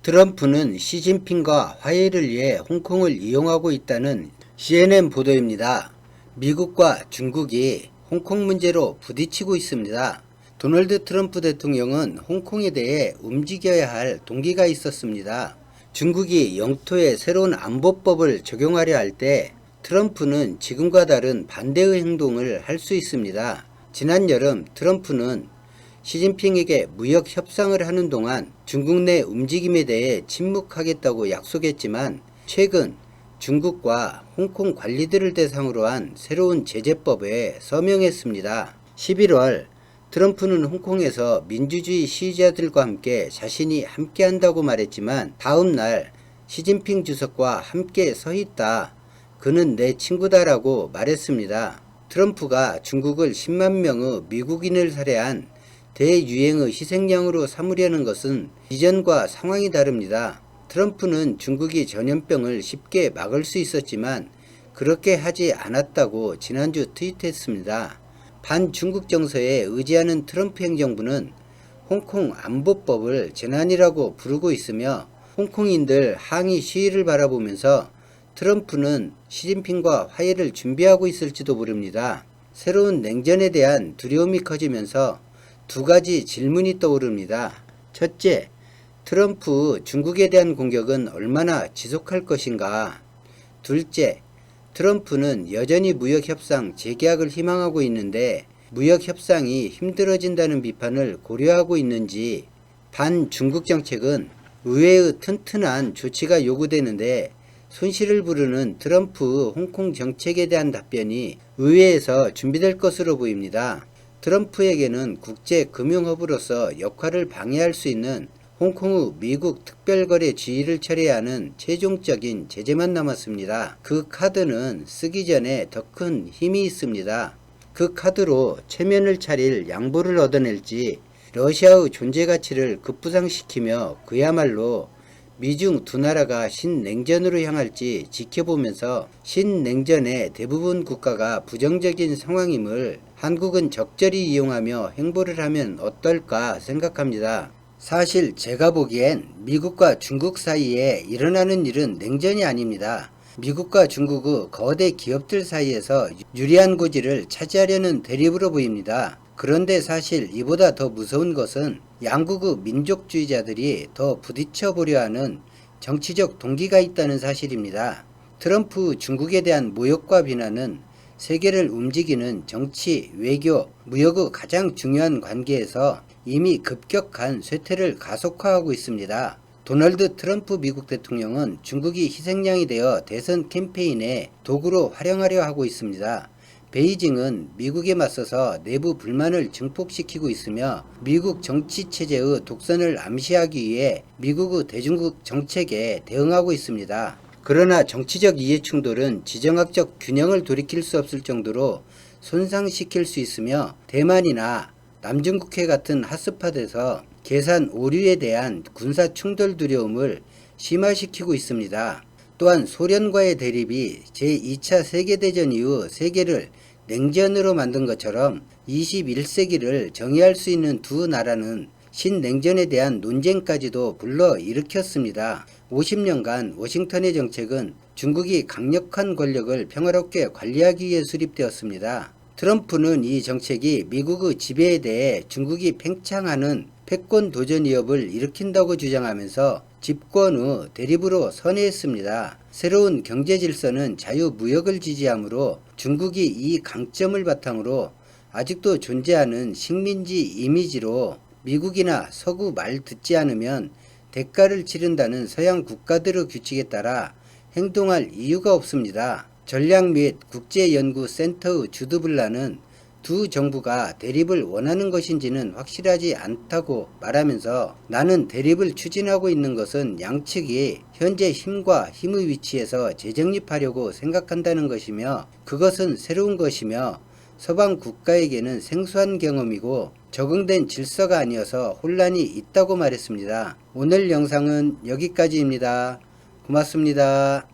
트럼프는 시진핑과 화해를 위해 홍콩을 이용하고 있다는 CNN 보도입니다. 미국과 중국이 홍콩 문제로 부딪히고 있습니다. 도널드 트럼프 대통령은 홍콩에 대해 움직여야 할 동기가 있었습니다. 중국이 영토에 새로운 안보법을 적용하려 할 때 트럼프는 지금과 다른 반대의 행동을 할 수 있습니다. 지난 여름 트럼프는 시진핑에게 무역 협상을 하는 동안 중국 내 움직임에 대해 침묵하겠다고 약속했지만 최근 중국과 홍콩 관리들을 대상으로 한 새로운 제재법에 서명했습니다. 11월 트럼프는 홍콩에서 민주주의 시위자들과 함께 자신이 함께한다고 말했지만 다음 날 시진핑 주석과 함께 서 있다. 그는 내 친구다라고 말했습니다. 트럼프가 중국을 10만 명의 미국인을 살해한 대유행의 희생양으로 삼으려는 것은 이전과 상황이 다릅니다. 트럼프는 중국이 전염병을 쉽게 막을 수 있었지만 그렇게 하지 않았다고 지난주 트윗했습니다. 반중국 정서에 의지하는 트럼프 행정부는 홍콩 안보법을 재난이라고 부르고 있으며 홍콩인들 항의 시위를 바라보면서 트럼프는 시진핑과 화해를 준비하고 있을지도 모릅니다. 새로운 냉전에 대한 두려움이 커지면서 두 가지 질문이 떠오릅니다. 첫째, 트럼프 중국에 대한 공격은 얼마나 지속할 것인가? 둘째, 트럼프는 여전히 무역협상 재계약을 희망하고 있는데 무역협상이 힘들어진다는 비판을 고려하고 있는지. 반중국 정책은 의회의 튼튼한 조치가 요구되는데 손실을 부르는 트럼프 홍콩 정책에 대한 답변이 의회에서 준비될 것으로 보입니다. 트럼프에게는 국제금융허브로서 역할을 방해할 수 있는 홍콩의 미국 특별거래 지위를 처리해야 하는 최종적인 제재만 남았습니다. 그 카드는 쓰기 전에 더 큰 힘이 있습니다. 그 카드로 체면을 차릴 양보를 얻어낼지 러시아의 존재 가치를 급부상시키며 그야말로 미중 두 나라가 신냉전으로 향할지 지켜보면서 신냉전의 대부분 국가가 부정적인 상황임을 한국은 적절히 이용하며 행보를 하면 어떨까 생각합니다. 사실 제가 보기엔 미국과 중국 사이에 일어나는 일은 냉전이 아닙니다. 미국과 중국의 거대 기업들 사이에서 유리한 고지를 차지하려는 대립으로 보입니다. 그런데 사실 이보다 더 무서운 것은 양국의 민족주의자들이 더 부딪혀 보려 하는 정치적 동기가 있다는 사실입니다. 트럼프 중국에 대한 모욕과 비난은 세계를 움직이는 정치, 외교, 무역의 가장 중요한 관계에서 이미 급격한 쇠퇴를 가속화하고 있습니다. 도널드 트럼프 미국 대통령은 중국이 희생양이 되어 대선 캠페인의 도구로 활용하려 하고 있습니다. 베이징은 미국에 맞서서 내부 불만을 증폭시키고 있으며 미국 정치체제의 독선을 암시하기 위해 미국의 대중국 정책에 대응하고 있습니다. 그러나 정치적 이해충돌은 지정학적 균형을 돌이킬 수 없을 정도로 손상시킬 수 있으며 대만이나 남중국해 같은 핫스팟에서 계산 오류에 대한 군사 충돌 두려움을 심화시키고 있습니다. 또한 소련과의 대립이 제2차 세계대전 이후 세계를 냉전으로 만든 것처럼 21세기를 정의할 수 있는 두 나라는 신냉전에 대한 논쟁까지도 불러일으켰습니다. 50년간 워싱턴의 정책은 중국이 강력한 권력을 평화롭게 관리하기 위해 수립되었습니다. 트럼프는 이 정책이 미국의 지배에 대해 중국이 팽창하는 패권 도전 위협을 일으킨다고 주장하면서 집권의 대립으로 선회했습니다. 새로운 경제 질서는 자유무역을 지지하므로 중국이 이 강점을 바탕으로 아직도 존재하는 식민지 이미지로 미국이나 서구 말 듣지 않으면 대가를 치른다는 서양 국가들의 규칙에 따라 행동할 이유가 없습니다. 전략 및 국제연구센터의 주드 블라는 두 정부가 대립을 원하는 것인지는 확실하지 않다고 말하면서 나는 대립을 추진하고 있는 것은 양측이 현재 힘과 힘의 위치에서 재정립하려고 생각한다는 것이며 그것은 새로운 것이며 서방 국가에게는 생소한 경험이고 적응된 질서가 아니어서 혼란이 있다고 말했습니다. 오늘 영상은 여기까지입니다. 고맙습니다.